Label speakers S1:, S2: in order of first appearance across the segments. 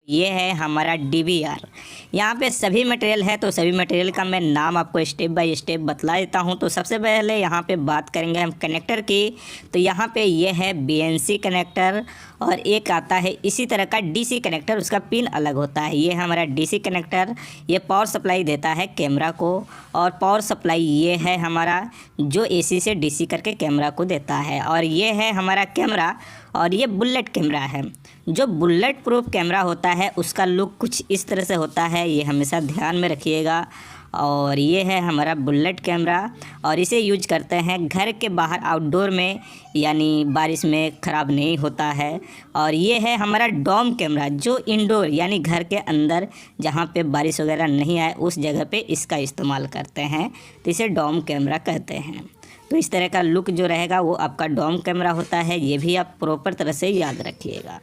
S1: ये है हमारा DVR। यहाँ पे सभी मटेरियल है, तो सभी मटेरियल का मैं नाम आपको स्टेप बाय स्टेप बतला देता हूँ। तो सबसे पहले यहाँ पे बात करेंगे हम कनेक्टर की। तो यहाँ पे ये है BNC कनेक्टर और एक आता है इसी तरह का DC कनेक्टर, उसका पिन अलग होता है। ये हमारा DC कनेक्टर, ये पावर सप्लाई देता है कैमरा को। और पावर सप्लाई ये है हमारा जो AC से DC करके कैमरा को देता है। और ये है हमारा कैमरा, और ये बुलेट कैमरा है। जो बुलेट प्रूफ कैमरा होता है उसका लुक कुछ इस तरह से होता है, ये हमेशा ध्यान में रखिएगा। और ये है हमारा बुलेट कैमरा, और इसे यूज करते हैं घर के बाहर आउटडोर में, यानी बारिश में ख़राब नहीं होता है। और ये है हमारा डोम कैमरा, जो इंडोर यानी घर के अंदर जहाँ पे बारिश वगैरह नहीं आए उस जगह पे इसका इस्तेमाल करते हैं, तो इसे डोम कैमरा कहते हैं। तो इस तरह का लुक जो रहेगा वो आपका डोम कैमरा होता है, ये भी आप प्रॉपर तरह से याद रखिएगा।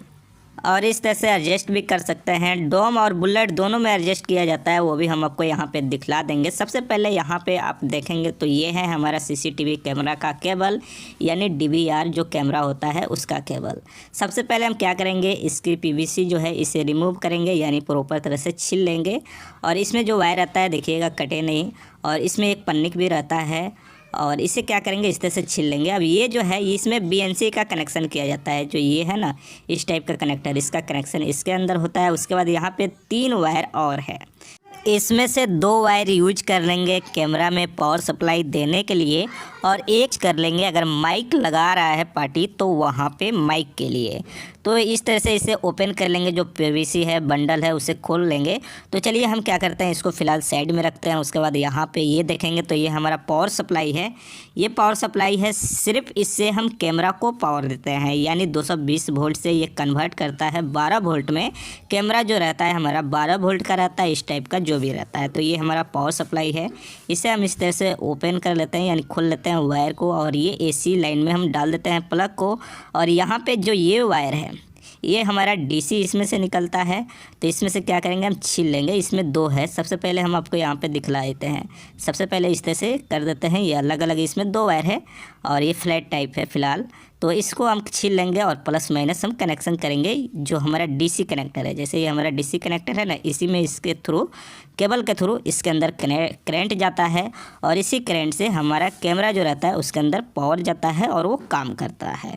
S1: और इस तरह से एडजस्ट भी कर सकते हैं, डोम और बुलेट दोनों में एडजस्ट किया जाता है, वो भी हम आपको यहाँ पे दिखला देंगे। सबसे पहले यहाँ पे आप देखेंगे तो ये है हमारा CCTV कैमरा का केबल, यानी DVR जो कैमरा होता है उसका केबल। सबसे पहले हम क्या करेंगे, इसकी PVC जो है इसे रिमूव करेंगे, यानी प्रॉपर तरह से छील लेंगे। और इसमें जो वायर रहता है देखिएगा कटे नहीं, और इसमें एक पन्निक भी रहता है, और इसे क्या करेंगे इस तरह से छील लेंगे। अब ये जो है इसमें BNC का कनेक्शन किया जाता है, जो ये है ना इस टाइप का कनेक्टर, इसका कनेक्शन इसके अंदर होता है। उसके बाद यहाँ पे 3 वायर और है, इसमें से 2 वायर यूज कर लेंगे कैमरा में पावर सप्लाई देने के लिए, और एक कर लेंगे अगर माइक लगा रहा है पार्टी तो वहाँ पे माइक के लिए। तो इस तरह से इसे ओपन कर लेंगे, जो PVC है बंडल है उसे खोल लेंगे। तो चलिए हम क्या करते हैं, इसको फ़िलहाल साइड में रखते हैं। उसके बाद यहाँ पे ये देखेंगे तो ये हमारा पावर सप्लाई है। ये पावर सप्लाई है, सिर्फ इससे हम कैमरा को पावर देते हैं, यानी 220 वोल्ट से ये कन्वर्ट करता है 12 वोल्ट में। कैमरा जो रहता है हमारा 12 वोल्ट का रहता है, इस टाइप का जो भी रहता है। तो ये हमारा पावर सप्लाई है, इसे हम इस तरह से ओपन कर लेते हैं, यानी खोल लेते हैं वायर को, और ये AC लाइन में हम डाल देते हैं प्लग को। और यहाँ पे जो ये वायर है ये हमारा DC इसमें से निकलता है, तो इसमें से क्या करेंगे हम छील लेंगे। इसमें 2 है, सबसे पहले हम आपको यहाँ पे दिखला देते हैं। सबसे पहले इस तरह से कर देते हैं, ये अलग अलग इसमें 2 वायर है, और ये फ्लैट टाइप है फ़िलहाल। तो इसको हम छील लेंगे और प्लस माइनस हम कनेक्शन करेंगे, जो हमारा DC कनेक्टर है। जैसे ये हमारा DC कनेक्टर है ना, इसी में इसके थ्रू केबल के थ्रू इसके अंदर करंट जाता है, और इसी करंट से हमारा कैमरा जो रहता है उसके अंदर पावर जाता है और वो काम करता है।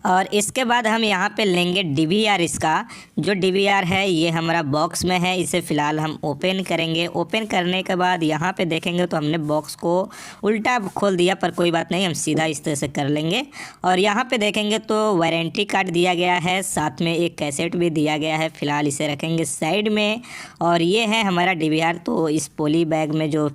S1: और इसके बाद हम यहाँ पे लेंगे DVR। इसका जो DVR है ये हमारा बॉक्स में है, इसे फ़िलहाल हम ओपन करेंगे। ओपन करने के बाद यहाँ पे देखेंगे तो हमने बॉक्स को उल्टा खोल दिया, पर कोई बात नहीं, हम सीधा इस तरह से कर लेंगे। और यहाँ पे देखेंगे तो वारंटी कार्ड दिया गया है, साथ में एक कैसेट भी दिया गया है। फ़िलहाल इसे रखेंगे साइड में। और ये है हमारा DVR, तो इस पॉली बैग में जो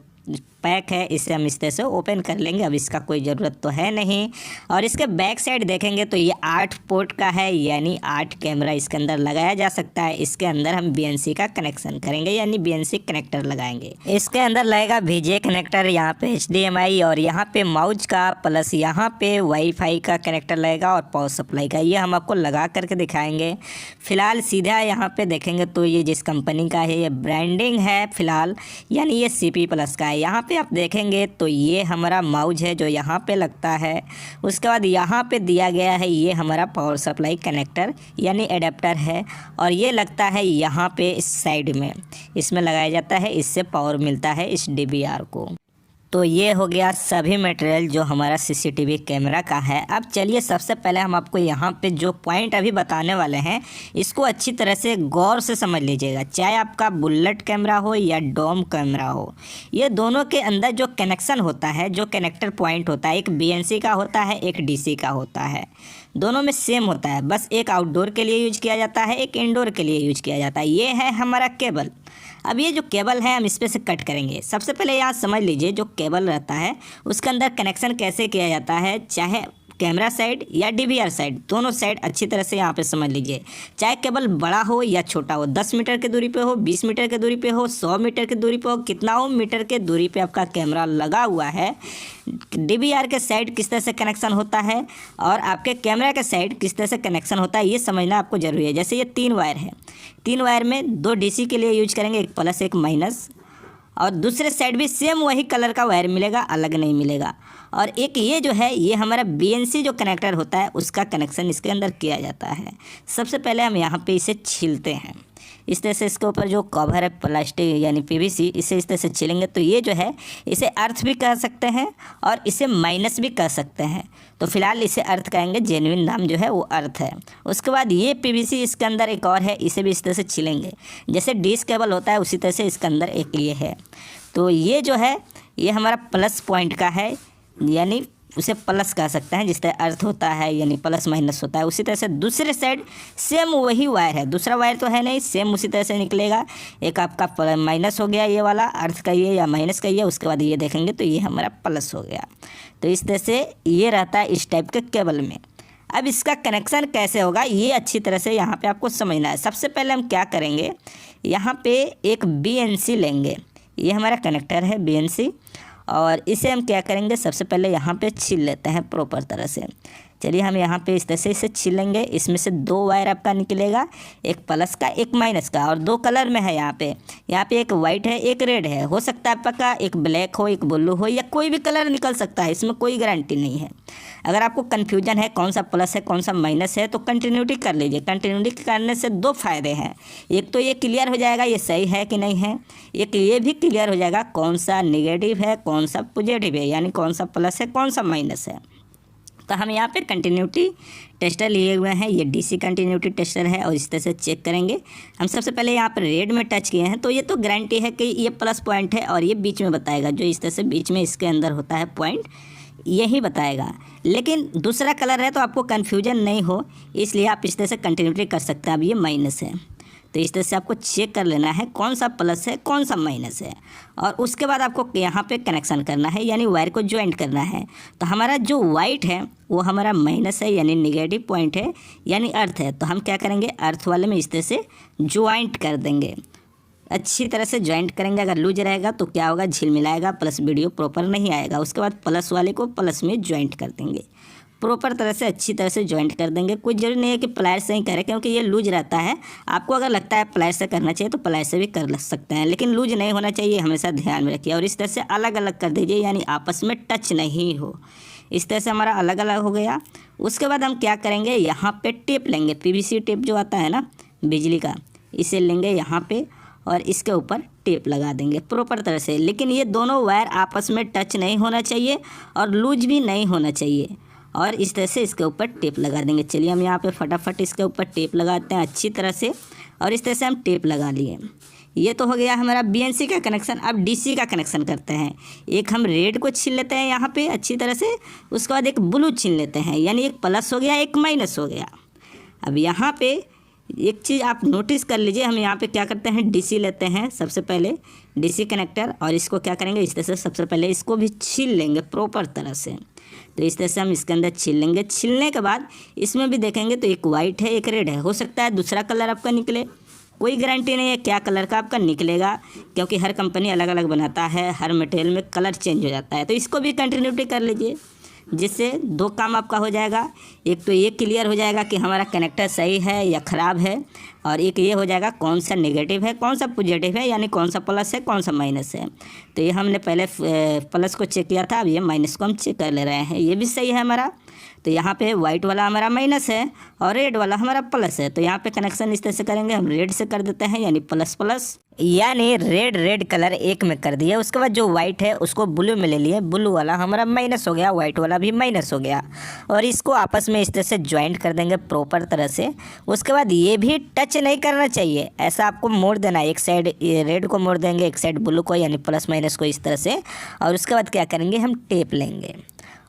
S1: पैक है इसे हम इस तरह से ओपन कर लेंगे, अब इसका कोई ज़रूरत तो है नहीं। और इसके बैक साइड देखेंगे तो ये 8 पोर्ट का है, यानी 8 कैमरा इसके अंदर लगाया जा सकता है। इसके अंदर हम BNC का कनेक्शन करेंगे, यानी BNC कनेक्टर लगाएंगे। इसके अंदर लगेगा VJ कनेक्टर, यहाँ पे HDMI, और यहाँ पे माउस का, प्लस यहाँ पे वाईफाई का कनेक्टर लगेगा, और पावर सप्लाई का। ये हम आपको लगा करके दिखाएंगे। फ़िलहाल सीधा यहाँ पे देखेंगे तो ये जिस कंपनी का है ये ब्रांडिंग है फ़िलहाल, यानी ये CP+ का है। यहाँ पे आप देखेंगे तो ये हमारा माउस है जो यहाँ पे लगता है। उसके बाद यहाँ पे दिया गया है ये हमारा पावर सप्लाई कनेक्टर, यानी एडेप्टर है, और ये लगता है यहाँ पे इस साइड में, इसमें लगाया जाता है, इससे पावर मिलता है इस DVR को। तो ये हो गया सभी मटेरियल जो हमारा CCTV कैमरा का है। अब चलिए सबसे पहले हम आपको यहाँ पे जो पॉइंट अभी बताने वाले हैं इसको अच्छी तरह से गौर से समझ लीजिएगा। चाहे आपका बुलेट कैमरा हो या डोम कैमरा हो, ये दोनों के अंदर जो कनेक्शन होता है, जो कनेक्टर पॉइंट होता है, एक BNC का होता है, एक DC का होता है। दोनों में सेम होता है, बस एक आउटडोर के लिए यूज किया जाता है, एक इंडोर के लिए यूज किया जाता है। ये है हमारा केबल। अब ये जो केबल है हम इस पे से कट करेंगे। सबसे पहले यहाँ समझ लीजिए, जो केबल रहता है उसके अंदर कनेक्शन कैसे किया जाता है, चाहे कैमरा साइड या DVR साइड, दोनों साइड अच्छी तरह से यहाँ पे समझ लीजिए। चाहे केबल बड़ा हो या छोटा हो, 10 मीटर की दूरी पे हो, 20 मीटर की दूरी पे हो, 100 मीटर की दूरी पे हो, कितना हो मीटर के दूरी पे आपका कैमरा लगा हुआ है, DVR के साइड किस तरह से कनेक्शन होता है और आपके कैमरा के साइड किस तरह से कनेक्शन होता है, ये समझना आपको ज़रूरी है। जैसे ये 3 वायर है, 3 वायर में 2 DC के लिए यूज करेंगे, एक प्लस एक माइनस, और दूसरे साइड भी सेम वही कलर का वायर मिलेगा, अलग नहीं मिलेगा। और एक ये जो है ये हमारा BNC जो कनेक्टर होता है उसका कनेक्शन इसके अंदर किया जाता है। सबसे पहले हम यहाँ पे इसे छीलते हैं। इस तरह से इसके ऊपर जो कवर है प्लास्टिक यानी PVC, इसे इस तरह से छीलेंगे तो ये जो है इसे अर्थ भी कह सकते हैं और इसे माइनस भी कह सकते हैं। तो फिलहाल इसे अर्थ कहेंगे, जेन्युइन नाम जो है वो अर्थ है। उसके बाद ये PVC इसके अंदर एक और है, इसे भी इस तरह से छीलेंगे। जैसे डिश केबल होता है उसी तरह से इसके अंदर एक ये है। तो ये जो है ये हमारा प्लस पॉइंट का है, यानी उसे प्लस कह सकते हैं। जिस तरह अर्थ होता है यानी प्लस माइनस होता है, उसी तरह से दूसरे साइड सेम वही वायर है, दूसरा वायर तो है नहीं, सेम उसी तरह से निकलेगा। एक आपका माइनस हो गया ये वाला अर्थ का ये या माइनस का ये, उसके बाद ये देखेंगे तो ये हमारा प्लस हो गया। तो इस तरह से ये रहता है इस टाइप के केबल में। अब इसका कनेक्शन कैसे होगा ये अच्छी तरह से यहाँ पे आपको समझना है। सबसे पहले हम क्या करेंगे, यहाँ पे एक BNC लेंगे, ये हमारा कनेक्टर है BNC, और इसे हम क्या करेंगे सबसे पहले यहाँ पे छील लेते हैं प्रॉपर तरह से। चलिए हम यहाँ पे इस तरह से इसे छीलेंगे। इसमें से 2 वायर आपका निकलेगा, एक प्लस का एक माइनस का, और 2 कलर में है यहाँ पे एक वाइट है एक रेड है। हो सकता है आपका एक ब्लैक हो एक ब्लू हो या कोई भी कलर निकल सकता है, इसमें कोई गारंटी नहीं है। अगर आपको कन्फ्यूजन है कौन सा प्लस है कौन सा माइनस है तो कंटिन्यूटी कर लीजिए। कंटिन्यूटी करने से 2 फ़ायदे हैं, एक तो ये क्लियर हो जाएगा ये सही है कि नहीं है, एक ये भी क्लियर हो जाएगा कौन सा नेगेटिव है कौन सा पॉजिटिव है, यानी कौन सा प्लस है कौन सा माइनस है। तो हम यहाँ पे कंटिन्यूटी टेस्टर लिए हुए हैं, ये DC कंटिन्यूटी टेस्टर है और इस तरह से चेक करेंगे। हम सबसे पहले यहाँ पर रेड में टच किए हैं तो ये तो गारंटी है कि ये प्लस पॉइंट है और ये बीच में बताएगा, जो इस तरह से बीच में इसके अंदर होता है पॉइंट यही बताएगा। लेकिन दूसरा कलर है तो आपको कन्फ्यूजन नहीं हो इसलिए आप इस तरह से कंटिन्यूटी कर सकते हैं। अब ये माइनस है तो इस तरह से आपको चेक कर लेना है कौन सा प्लस है कौन सा माइनस है, और उसके बाद आपको यहाँ पे कनेक्शन करना है यानी वायर को ज्वाइंट करना है। तो हमारा जो वाइट है वो हमारा माइनस है यानी निगेटिव पॉइंट है यानी अर्थ है। तो हम क्या करेंगे अर्थ वाले में इस तरह से ज्वाइंट कर देंगे, अच्छी तरह से ज्वाइंट करेंगे। अगर लूज रहेगा तो क्या होगा झिलमिलाएगा प्लस वीडियो प्रॉपर नहीं आएगा। उसके बाद प्लस वाले को प्लस में ज्वाइंट कर देंगे, प्रॉपर तरह से अच्छी तरह से ज्वाइंट कर देंगे। कोई ज़रूरी नहीं है कि प्लायर से ही करें क्योंकि ये लूज रहता है। आपको अगर लगता है प्लायर से करना चाहिए तो प्लायर से भी कर सकते हैं, लेकिन लूज नहीं होना चाहिए, हमेशा ध्यान में रखिए। और इस तरह से अलग अलग कर दीजिए यानी आपस में टच नहीं हो। इस तरह से हमारा अलग अलग हो गया। उसके बाद हम क्या करेंगे यहाँ पे टेप लेंगे, PVC टेप जो आता है ना बिजली का, इसे लेंगे यहाँ पे और इसके ऊपर टेप लगा देंगे प्रॉपर तरह से। लेकिन ये दोनों वायर आपस में टच नहीं होना चाहिए और लूज भी नहीं होना चाहिए, और इस तरह से इसके ऊपर टेप लगा देंगे। चलिए हम यहाँ पे फटाफट इसके ऊपर टेप लगाते हैं अच्छी तरह से, और इस तरह से हम टेप लगा लिए। ये तो हो गया हमारा BNC का कनेक्शन। अब DC का कनेक्शन करते हैं। एक हम रेड को छीन लेते हैं यहाँ पे अच्छी तरह से, उसके बाद एक ब्लू छीन लेते हैं यानी एक प्लस हो गया एक माइनस हो गया। अब यहाँ पे एक चीज़ आप नोटिस कर लीजिए, हम यहाँ पे क्या करते हैं DC लेते हैं सबसे पहले DC कनेक्टर, और इसको क्या करेंगे इस तरह से सबसे पहले इसको भी छील लेंगे प्रॉपर तरह से। तो इस तरह से हम इसके अंदर छील लेंगे। छीलने के बाद इसमें भी देखेंगे तो एक वाइट है एक रेड है, हो सकता है दूसरा कलर आपका निकले, कोई गारंटी नहीं है क्या कलर का आपका निकलेगा क्योंकि हर कंपनी अलग अलग बनाता है, हर मटेरियल में कलर चेंज हो जाता है। तो इसको भी कंटिन्यूटी कर लीजिए जिससे 2 काम आपका हो जाएगा। एक तो ये क्लियर हो जाएगा कि हमारा कनेक्टर सही है या ख़राब है, और एक ये हो जाएगा कौन सा नेगेटिव है कौन सा पॉजिटिव है यानी कौन सा प्लस है कौन सा माइनस है। तो ये हमने पहले प्लस को चेक किया था, अब ये माइनस को हम चेक कर ले रहे हैं, ये भी सही है हमारा। तो यहाँ पे वाइट वाला हमारा माइनस है और रेड वाला हमारा प्लस है। तो यहाँ पे कनेक्शन इस तरह से करेंगे, हम रेड से कर देते हैं यानी प्लस प्लस, यानी रेड कलर एक में कर दिया। उसके बाद जो वाइट है उसको ब्लू में ले लिए, ब्लू वाला हमारा माइनस हो गया वाइट वाला भी माइनस हो गया, और इसको आपस में इस तरह से ज्वाइंट कर देंगे प्रॉपर तरह से। उसके बाद ये भी टच नहीं करना चाहिए, ऐसा आपको मोड़ देना है, एक साइड रेड को मोड़ देंगे एक साइड ब्लू को यानी प्लस माइनस को इस तरह से। और उसके बाद क्या करेंगे हम टेप लेंगे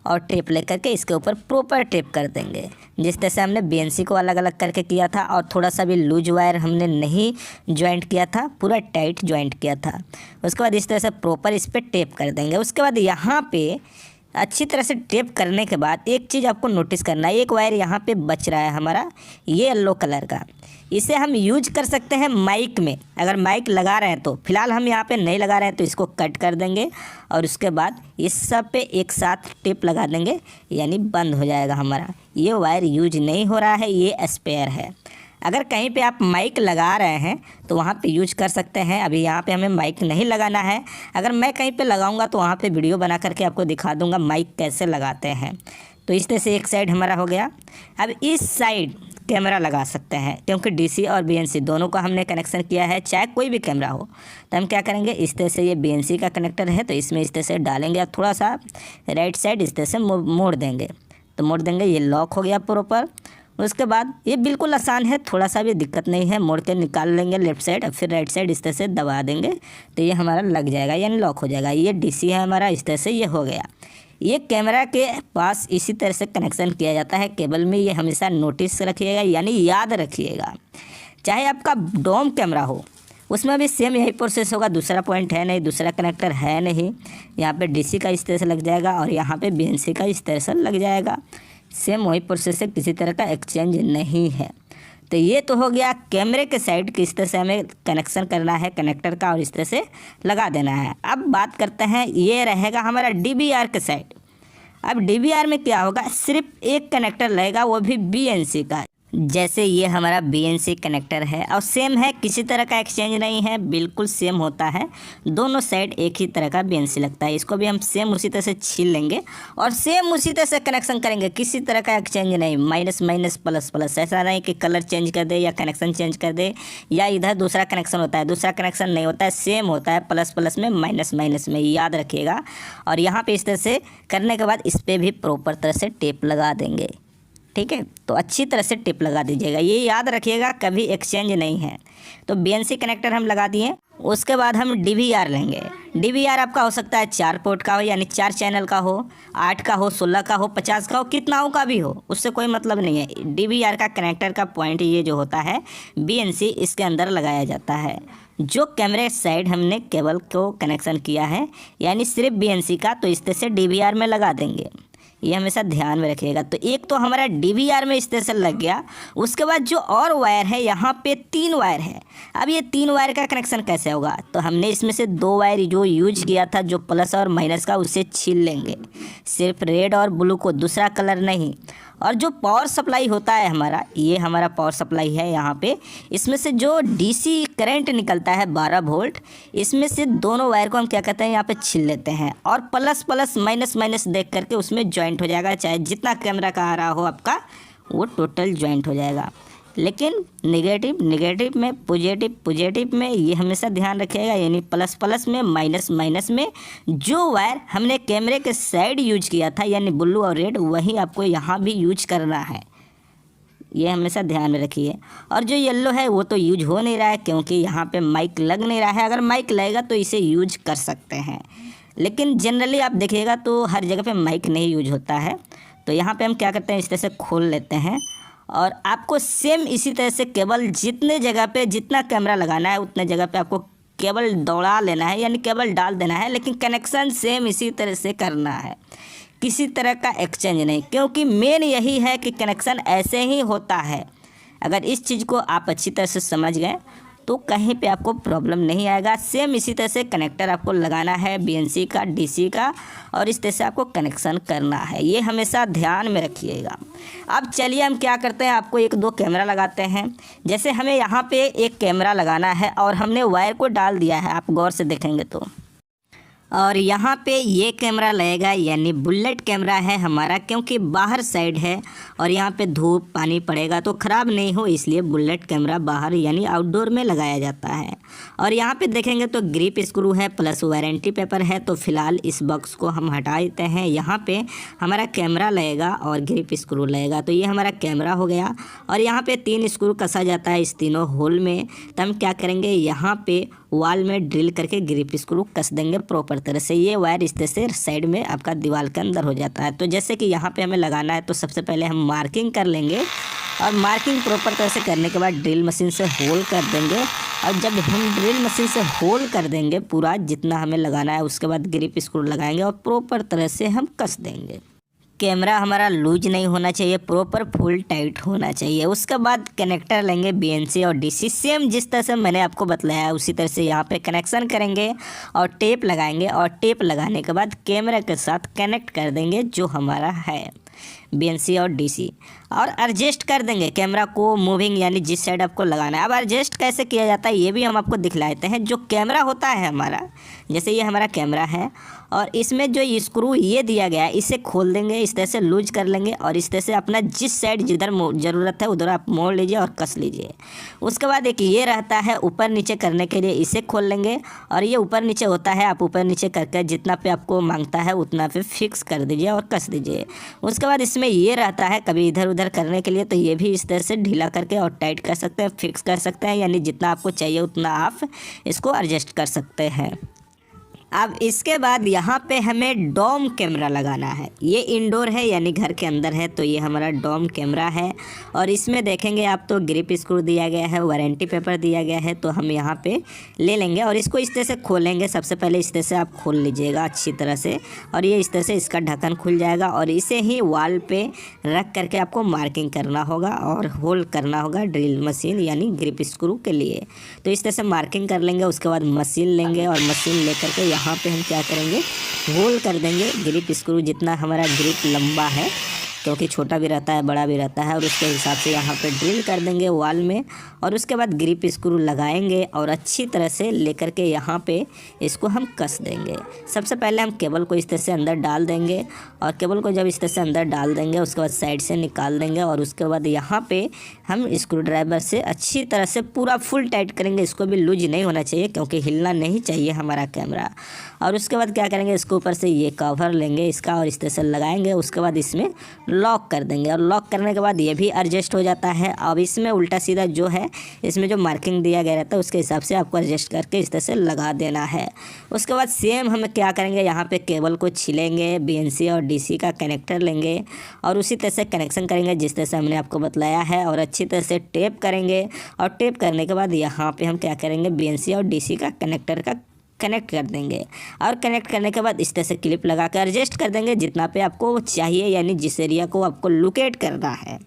S1: और टेप लेकर के इसके ऊपर प्रॉपर टेप कर देंगे, जिस तरह से हमने BNC को अलग अलग करके किया था। और थोड़ा सा भी लूज वायर हमने नहीं ज्वाइंट किया था, पूरा टाइट ज्वाइंट किया था। उसके बाद इस तरह से प्रॉपर इस पर टेप कर देंगे। उसके बाद यहाँ पे अच्छी तरह से टेप करने के बाद एक चीज़ आपको नोटिस करना है, एक वायर यहाँ पे बच रहा है हमारा ये येलो कलर का, इसे हम यूज कर सकते हैं माइक में, अगर माइक लगा रहे हैं तो। फिलहाल हम यहाँ पे नहीं लगा रहे हैं तो इसको कट कर देंगे और उसके बाद इस सब पे एक साथ टेप लगा देंगे यानी बंद हो जाएगा हमारा। ये वायर यूज नहीं हो रहा है, ये स्पेयर है। अगर कहीं पे आप माइक लगा रहे हैं तो वहाँ पे यूज कर सकते हैं। अभी यहाँ पे हमें माइक नहीं लगाना है। अगर मैं कहीं पे लगाऊंगा तो वहाँ पे वीडियो बना करके आपको दिखा दूंगा माइक कैसे लगाते हैं। तो इस तरह से एक साइड हमारा हो गया। अब इस साइड कैमरा लगा सकते हैं, क्योंकि डीसी और बीएनसी दोनों का हमने कनेक्शन किया है, चाहे कोई भी कैमरा हो। तो हम क्या करेंगे, इस तरह से ये बीएनसी का कनेक्टर है तो इसमें इस तरह से डालेंगे और थोड़ा सा राइट साइड इस तरह से मोड़ देंगे। तो मोड़ देंगे, ये लॉक हो गया प्रॉपर। उसके बाद ये बिल्कुल आसान है, थोड़ा सा भी दिक्कत नहीं है। मोड़ के निकाल लेंगे लेफ्ट साइड, और फिर राइट साइड इस तरह से दबा देंगे तो ये हमारा लग जाएगा, यानी लॉक हो जाएगा। ये डीसी है हमारा, इस तरह से ये हो गया। ये कैमरा के पास इसी तरह से कनेक्शन किया जाता है केबल में। ये हमेशा नोटिस रखिएगा, यानी याद रखिएगा। चाहे आपका डोम कैमरा हो, उसमें भी सेम यही प्रोसेस होगा। दूसरा पॉइंट है नहीं, दूसरा कनेक्टर है नहीं। यहाँ पे डीसी का इस तरह से लग जाएगा और यहाँ पे बीएनसी का इस तरह से लग जाएगा। सेम वही प्रोसेस है, किसी तरह का एक्सचेंज नहीं है। तो ये तो हो गया कैमरे के साइड किस तरह से हमें कनेक्शन करना है कनेक्टर का, और इस तरह से लगा देना है। अब बात करते हैं, ये रहेगा हमारा डीवीआर के साइड। अब डीवीआर में क्या होगा, सिर्फ एक कनेक्टर रहेगा, वो भी बीएनसी का। जैसे ये हमारा बीएनसी कनेक्टर है और सेम है, किसी तरह का एक्सचेंज नहीं है, बिल्कुल सेम होता है। दोनों साइड एक ही तरह का बीएनसी लगता है। इसको भी हम सेम उसी तरह से छील लेंगे और सेम उसी तरह से कनेक्शन करेंगे, किसी तरह का एक्सचेंज नहीं। माइनस माइनस प्लस प्लस, ऐसा नहीं कि कलर चेंज कर दे या कनेक्शन चेंज कर दे, या इधर दूसरा कनेक्शन होता है, दूसरा कनेक्शन नहीं होता है, सेम होता है। प्लस प्लस में, माइनस माइनस में, याद रखिएगा। और यहाँ पे इस तरह से करने के बाद इस पर भी प्रॉपर तरह से टेप लगा देंगे, ठीक है। तो अच्छी तरह से टिप लगा दीजिएगा, ये याद रखिएगा, कभी एक्सचेंज नहीं है। तो बीएनसी कनेक्टर हम लगा दिए। उसके बाद हम डीवीआर लेंगे। डीवीआर आपका हो सकता है 4 पोर्ट का हो, यानी 4 चैनल का हो, 8 का हो, 16 का हो, 50 का हो, कितनाओं का भी हो, उससे कोई मतलब नहीं है। डीवीआर का कनेक्टर का पॉइंट ये जो होता है बीएनसी, इसके अंदर लगाया जाता है। जो कैमरे साइड हमने केबल को कनेक्शन किया है, यानी सिर्फ बीएनसी का, तो इस तरह से डीवीआर में लगा देंगे। ये हमेशा ध्यान में रखिएगा। तो एक तो हमारा डीवीआर में इस तरह से लग गया। उसके बाद जो और वायर है, यहाँ पे 3 वायर है। अब ये 3 वायर का कनेक्शन कैसे होगा, तो हमने इसमें से 2 वायर जो यूज किया था, जो प्लस और माइनस का, उसे छील लेंगे, सिर्फ रेड और ब्लू को, दूसरा कलर नहीं। और जो पावर सप्लाई होता है हमारा, ये हमारा पावर सप्लाई है यहाँ पे, इसमें से जो डीसी करंट निकलता है 12 वोल्ट, इसमें से दोनों वायर को हम क्या कहते हैं, यहाँ पे छील लेते हैं और प्लस प्लस माइनस माइनस देख करके उसमें ज्वाइंट हो जाएगा। चाहे जितना कैमरा का आ रहा हो आपका, वो टोटल ज्वाइंट हो जाएगा। लेकिन नेगेटिव नेगेटिव में, पॉजिटिव पॉजिटिव में, ये हमेशा ध्यान रखिएगा। यानी प्लस प्लस में, माइनस माइनस में, जो वायर हमने कैमरे के साइड यूज किया था, यानी ब्लू और रेड, वही आपको यहाँ भी यूज करना है। ये हमेशा ध्यान में रखिए। और जो येलो है वो तो यूज हो नहीं रहा है, क्योंकि यहाँ पे माइक लग नहीं रहा है। अगर माइक लगेगा तो इसे यूज कर सकते हैं, लेकिन जनरली आप देखिएगा तो हर जगह पे माइक नहीं यूज होता है। तो यहाँ पे हम क्या करते हैं, इस तरह से खोल लेते हैं और आपको सेम इसी तरह से केबल जितने जगह पे, जितना कैमरा लगाना है उतने जगह पे आपको केबल दौड़ा लेना है, यानी केबल डाल देना है। लेकिन कनेक्शन सेम इसी तरह से करना है, किसी तरह का एक्सचेंज नहीं, क्योंकि मेन यही है कि कनेक्शन ऐसे ही होता है। अगर इस चीज़ को आप अच्छी तरह से समझ गए तो कहीं पे आपको प्रॉब्लम नहीं आएगा। सेम इसी तरह से कनेक्टर आपको लगाना है, बीएनसी का, डीसी का, और इस तरह से आपको कनेक्शन करना है। ये हमेशा ध्यान में रखिएगा। अब चलिए हम क्या करते हैं, आपको 1-2 कैमरा लगाते हैं। जैसे हमें यहाँ पे एक कैमरा लगाना है और हमने वायर को डाल दिया है, आप गौर से देखेंगे तो, और यहाँ पे ये कैमरा लगेगा, यानी बुलेट कैमरा है हमारा, क्योंकि बाहर साइड है और यहाँ पे धूप पानी पड़ेगा तो ख़राब नहीं हो, इसलिए बुलेट कैमरा बाहर यानी आउटडोर में लगाया जाता है। और यहाँ पे देखेंगे तो ग्रिप स्क्रू है प्लस वारंटी पेपर है। तो फिलहाल इस बॉक्स को हम हटा देते हैं। यहाँ पे हमारा कैमरा लगेगा और ग्रिप स्क्रू लगेगा। तो ये हमारा कैमरा हो गया। और यहाँ पे 3 स्क्रू कसा जाता है इस तीनों होल में। तो हम क्या करेंगे, यहाँ पे वॉल में ड्रिल करके ग्रिप स्क्रू कस देंगे प्रॉपर तरह से। ये वायर इस तरह से साइड में आपका दीवार के अंदर हो जाता है। तो जैसे कि यहाँ पे हमें लगाना है, तो सबसे पहले हम मार्किंग कर लेंगे और मार्किंग प्रॉपर तरह से करने के बाद ड्रिल मशीन से होल कर देंगे। और जब हम ड्रिल मशीन से होल कर देंगे पूरा जितना हमें लगाना है, उसके बाद ग्रिप स्क्रू लगाएंगे और प्रॉपर तरह से हम कस देंगे। कैमरा हमारा लूज नहीं होना चाहिए, प्रॉपर फुल टाइट होना चाहिए। उसके बाद कनेक्टर लेंगे बीएनसी और डीसी, सेम जिस तरह से मैंने आपको बताया उसी तरह से यहाँ पे कनेक्शन करेंगे और टेप लगाएंगे। और टेप लगाने के बाद कैमरा के साथ कनेक्ट कर देंगे जो हमारा है। BNC और DC, और एडजस्ट कर देंगे कैमरा को मूविंग, यानी जिस साइड आपको लगाना है। अब एडजस्ट कैसे किया जाता है ये भी हम आपको दिखला देते हैं। जो कैमरा होता है हमारा, जैसे ये हमारा कैमरा है और इसमें जो स्क्रू ये दिया गया है इसे खोल देंगे, इस तरह से लूज कर लेंगे और इस तरह से अपना जिस साइड जिधर ज़रूरत है उधर आप मोड़ लीजिए और कस लीजिए। उसके बाद एक ये रहता है ऊपर नीचे करने के लिए, इसे खोल लेंगे और ये ऊपर नीचे होता है, आप ऊपर नीचे करके जितना पे आपको मांगता है उतना पे फिक्स कर दीजिए और कस दीजिए। उसके बाद इसमें ये रहता है कभी इधर उधर करने के लिए, तो ये भी इस तरह से ढीला करके और टाइट कर सकते हैं, फिक्स कर सकते हैं, यानी जितना आपको चाहिए उतना आप इसको एडजस्ट कर सकते हैं। अब इसके बाद यहाँ पे हमें डोम कैमरा लगाना है। ये इंडोर है यानी घर के अंदर है, तो ये हमारा डोम कैमरा है और इसमें देखेंगे आप तो ग्रिप स्क्रू दिया गया है, वारंटी पेपर दिया गया है, तो हम यहाँ पे ले लेंगे और इसको इस तरह से खोलेंगे। सबसे पहले इस तरह से आप खोल लीजिएगा अच्छी तरह से और ये इस तरह से इसका ढक्कन खुल जाएगा और इसे ही वॉल पे रख करके आपको मार्किंग करना होगा और होल्ड करना होगा ड्रिल मशीन यानी ग्रिप स्क्रू के लिए। तो इस तरह से मार्किंग कर लेंगे। उसके बाद मशीन लेंगे और मशीन लेकर के यहाँ पे हम क्या करेंगे, होल कर देंगे ग्रिप स्क्रू जितना हमारा ग्रिप लंबा है, क्योंकि छोटा भी रहता है बड़ा भी रहता है, और उसके हिसाब से यहाँ पे ड्रिल कर देंगे वॉल में और उसके बाद ग्रिप स्क्रू लगाएंगे और अच्छी तरह से लेकर के यहाँ पे इसको हम कस देंगे। सबसे पहले हम केबल को इस तरह से अंदर डाल देंगे और केबल को जब इस तरह से अंदर डाल देंगे उसके बाद साइड से निकाल देंगे और उसके बाद यहाँ पे हम स्क्रू ड्राइवर से अच्छी तरह से पूरा फुल टाइट करेंगे। इसको भी लूज नहीं होना चाहिए क्योंकि हिलना नहीं चाहिए हमारा कैमरा। और उसके बाद क्या करेंगे, इसके ऊपर से ये कवर लेंगे इसका और इस तरह से लगाएंगे। उसके बाद इसमें लॉक कर देंगे और लॉक करने के बाद ये भी एडजस्ट हो जाता है। अब इसमें उल्टा सीधा जो है इसमें जो मार्किंग दिया गया रहता है उसके हिसाब से आपको एडजस्ट करके इस तरह से लगा देना है। उसके बाद सेम हम क्या करेंगे, यहाँ पे केबल को छिलेंगे, BNC और DC का कनेक्टर लेंगे और उसी तरह से कनेक्शन करेंगे जिस तरह से हमने आपको बतलाया है और अच्छी तरह से टेप करेंगे। और टेप करने के बाद यहाँ पे हम क्या करेंगे, BNC और DC का कनेक्टर का कनेक्ट कर देंगे और कनेक्ट करने के बाद इस तरह से क्लिप लगा कर एडजस्ट कर देंगे जितना पे आपको चाहिए, यानी जिस एरिया को आपको लोकेट करना है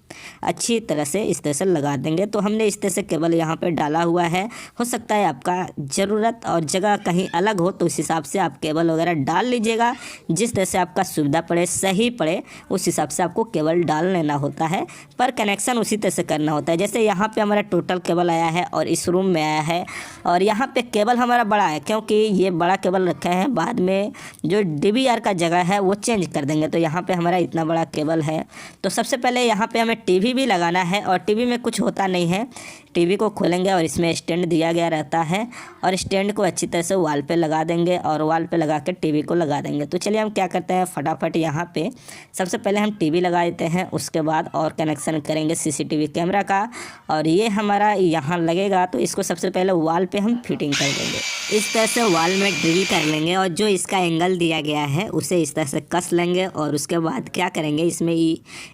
S1: अच्छी तरह से इस तरह से लगा देंगे। तो हमने इस तरह से केबल यहाँ पे डाला हुआ है। हो सकता है आपका ज़रूरत और जगह कहीं अलग हो तो उस हिसाब से आप केबल वगैरह डाल लीजिएगा, जिस तरह से आपका सुविधा पड़े सही पड़े उस हिसाब से आपको केबल डाल लेना होता है, पर कनेक्शन उसी तरह से करना होता है। जैसे यहाँ पर हमारा टोटल केबल आया है और इस रूम में आया है और यहाँ पर केबल हमारा बड़ा है क्योंकि ये बड़ा केबल रखे हैं, बाद में जो DVR का जगह है वो चेंज कर देंगे। तो यहाँ पे हमारा इतना बड़ा केबल है, तो सबसे पहले यहाँ पे हमें TV भी लगाना है और TV में कुछ होता नहीं है। TV को खोलेंगे और इसमें स्टैंड दिया गया रहता है और स्टैंड को अच्छी तरह से वॉल पे लगा देंगे और वॉल पे लगा के TV को लगा देंगे। तो चलिए हम क्या करते हैं, फटाफट यहाँ पे सबसे पहले हम TV लगा देते हैं, उसके बाद और कनेक्शन करेंगे CCTV कैमरा का और ये हमारा यहाँ लगेगा। तो इसको सबसे पहले वॉल पे हम फिटिंग कर देंगे, इस तरह से वॉल में ड्रिल कर लेंगे और जो इसका एंगल दिया गया है उसे इस तरह से कस लेंगे और उसके बाद क्या करेंगे, इसमें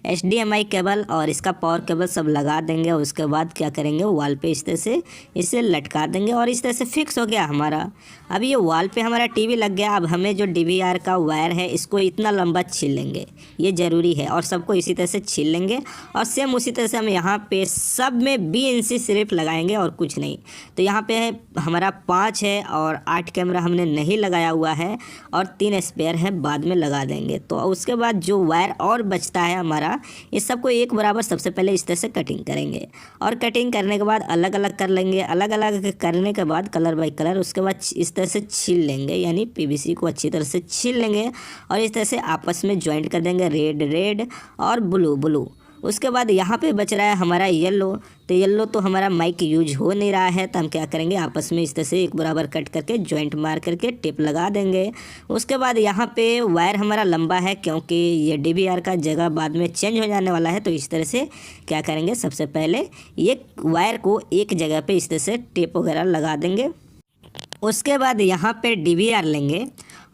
S1: HDMI केबल और इसका पावर केबल सब लगा देंगे। उसके बाद क्या करेंगे, वॉल पे इस तरह से इसे लटका देंगे और इस तरह से फिक्स हो गया हमारा। अब ये वॉल पे हमारा TV लग गया। अब हमें जो DVR का वायर है इसको इतना लंबा छील लेंगे, ये ज़रूरी है, और सबको इसी तरह से छील लेंगे और सेम उसी तरह से हम यहाँ पे सब में BNC सिर्फ लगाएंगे और कुछ नहीं। तो यहाँ पे हमारा 5 है और 8 कैमरा हमने नहीं लगाया हुआ है और 3 स्पेयर है, बाद में लगा देंगे। तो उसके बाद जो वायर और बचता है हमारा, इस सबको एक बराबर सबसे पहले इस तरह से कटिंग करेंगे और कटिंग करने के बाद अलग अलग कर लेंगे। अलग अलग करने के बाद कलर बाय कलर उसके बाद इस तरह से छील लेंगे, यानी PVC को अच्छी तरह से छील लेंगे और इस तरह से आपस में ज्वाइंट कर देंगे, रेड रेड और ब्लू ब्लू। उसके बाद यहाँ पे बच रहा है हमारा येलो। तो येलो तो हमारा माइक यूज हो नहीं रहा है, तो हम क्या करेंगे, आपस में इस तरह से एक बराबर कट करके जॉइंट मार करके टेप लगा देंगे। उसके बाद यहाँ पे वायर हमारा लंबा है क्योंकि ये DVR का जगह बाद में चेंज हो जाने वाला है। तो इस तरह से क्या करेंगे, सबसे पहले ये वायर को एक जगह पे इस तरह से टेप वगैरह लगा देंगे। उसके बाद यहाँ पे DVR लेंगे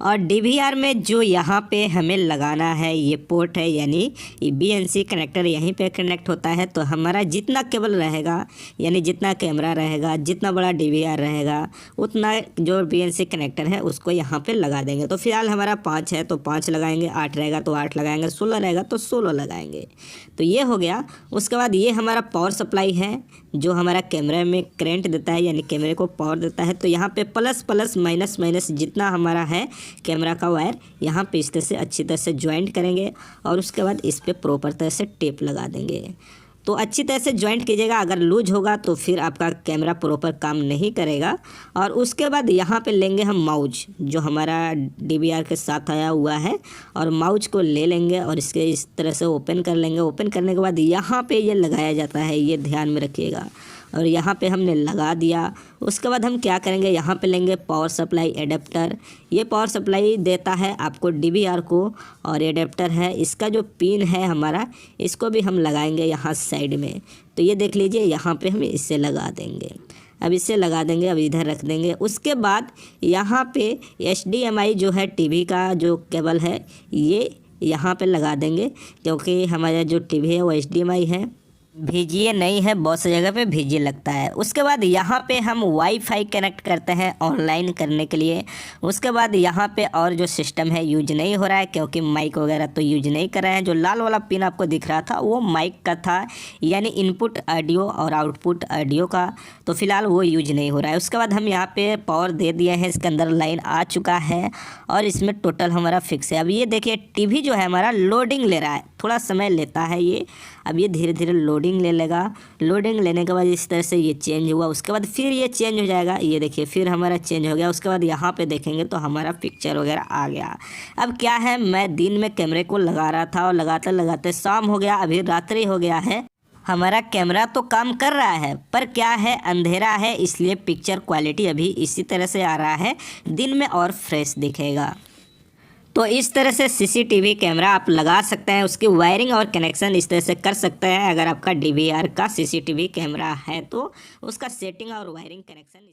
S1: और DVR में जो यहाँ पे हमें लगाना है ये पोर्ट है, यानी ये BNC कनेक्टर यहीं पे कनेक्ट होता है। तो हमारा जितना केबल रहेगा, यानी जितना कैमरा रहेगा, जितना बड़ा DVR रहेगा, उतना जो BNC कनेक्टर है उसको यहाँ पे लगा देंगे। तो फिलहाल हमारा 5 है तो 5 लगाएंगे, 8 रहेगा तो 8 लगाएंगे, 16 रहेगा तो 16 लगाएंगे। तो ये हो गया। उसके बाद ये हमारा पावर सप्लाई है जो हमारा कैमरे में करंट देता है, यानी कैमरे को पावर देता है। तो यहाँ पे प्लस प्लस माइनस माइनस जितना हमारा है कैमरा का वायर यहाँ पे इस तरह से अच्छी तरह से ज्वाइंट करेंगे और उसके बाद इस पर प्रॉपर तरह से टेप लगा देंगे। तो अच्छी तरह से ज्वाइंट कीजिएगा, अगर लूज होगा तो फिर आपका कैमरा प्रॉपर काम नहीं करेगा। और उसके बाद यहाँ पे लेंगे हम माउच जो हमारा DVR के साथ आया हुआ है, और माउच को ले लेंगे और इसके इस तरह से ओपन कर लेंगे। ओपन करने के बाद यहाँ पे ये लगाया जाता है, ये ध्यान में रखिएगा। और यहाँ पे हमने लगा दिया। उसके बाद हम क्या करेंगे, यहाँ पे लेंगे पावर सप्लाई एडेप्टर। ये पावर सप्लाई देता है आपको DVR को, और एडेप्टर है, इसका जो पिन है हमारा, इसको भी हम लगाएंगे यहाँ साइड में। तो ये देख लीजिए, यहाँ पे हम इससे लगा देंगे। अब इससे लगा देंगे, अब इधर रख देंगे। उसके बाद यहाँ पे HDMI जो है टीवी का जो केबल है, ये यहाँ पे लगा देंगे, क्योंकि हमारा जो टीवी है वो HDMI है, VGA नहीं है, बहुत सी जगह पे VGA लगता है। उसके बाद यहाँ पे हम वाईफाई कनेक्ट करते हैं ऑनलाइन करने के लिए। उसके बाद यहाँ पे और जो सिस्टम है यूज नहीं हो रहा है, क्योंकि माइक वगैरह तो यूज नहीं कर रहे हैं। जो लाल वाला पिन आपको दिख रहा था वो माइक का था, यानी इनपुट ऑडियो और आउटपुट ऑडियो का, तो फिलहाल वो यूज नहीं हो रहा है। उसके बाद हम यहाँ पे पावर दे दिए हैं, इसके अंदर लाइन आ चुका है और इसमें टोटल हमारा फिक्स है। अब ये देखिए टीवी जो है हमारा लोडिंग ले रहा है, थोड़ा समय लेता है ये। अब ये धीरे धीरे लोडिंग ले लेगा। लोडिंग लेने के बाद इस तरह से ये चेंज हुआ, उसके बाद फिर ये चेंज हो जाएगा। ये देखिए फिर हमारा चेंज हो गया। उसके बाद यहाँ पे देखेंगे तो हमारा पिक्चर वगैरह आ गया। अब क्या है, मैं दिन में कैमरे को लगा रहा था और लगाते लगाते शाम हो गया, अभी रात्रि हो गया है। हमारा कैमरा तो काम कर रहा है, पर क्या है, अंधेरा है, इसलिए पिक्चर क्वालिटी अभी इसी तरह से आ रहा है, दिन में और फ्रेश दिखेगा। तो इस तरह से CCTV कैमरा आप लगा सकते हैं, उसकी वायरिंग और कनेक्शन इस तरह से कर सकते हैं। अगर आपका DVR का CCTV कैमरा है तो उसका सेटिंग और वायरिंग कनेक्शन